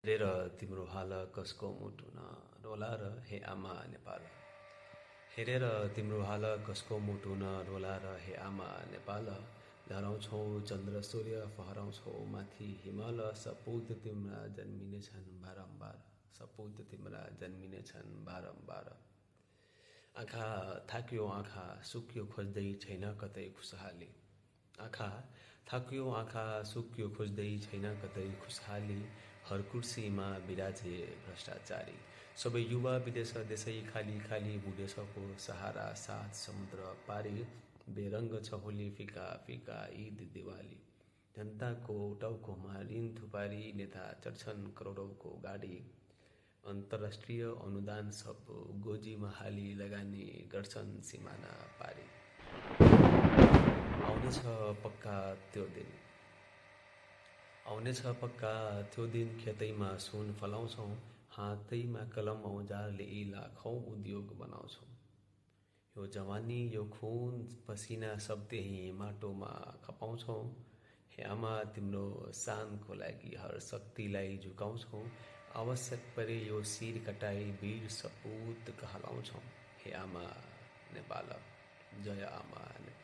हेरेर तिम्रो हाल कसको मुटु न रोला र हे आमा नेपाल। हेरेर तिम्रो हाल कसको मुटु न रोला र हे आमा नेपाल। लहराउँछौ चन्द्र सूर्य फहराउँछौ माथि हिमाल। सपुत तिम्रा जन्मिनेछन् बारम्बार, सपुत तिम्रा जन्मिनेछन् बारम्बार। आँखा थाक्यो आँखा सुक्यो खोज्दै छैन कतै खुसहाली। आँखा थाक्यो आँखा सुक्यो खोज्दै छैन कतै खुसहाली। हर कुर्सीमा बिराजे भ्रष्टाचारी। सबै युवा विदेश देशै खाली खाली बुढेसको सहारा साथ समुद्र पारी। बेरङ्ग छ होली फिका फिका ईद दिवाली। जनताको टाउकोमा ऋण थुपारी नेता चढ्छन् करोडौँको गाडी। अन्तर्राष्ट्रिय अनुदान सब गोजीमा हाली लगानी गर्छन् सिमाना पारी। आउनेछ पक्का त्यो दिन, आउनेछ पक्का त्यो दिन खेतैमा सुन फलाउँछौँ। हातैमा कलम औजारले यी लाखौँ उद्योग बनाउँछौँ। यो जवानी यो खुन पसिना सब त्यही माटोमा खपाउँछौँ। हे आमा तिम्रो शानको लागि हर शक्तिलाई झुकाउँछौँ। आवश्यक परे यो शिर कटाई वीर सपुत कहलाउँछौँ। हे आमा नेपाल, जय आमा नेपाल।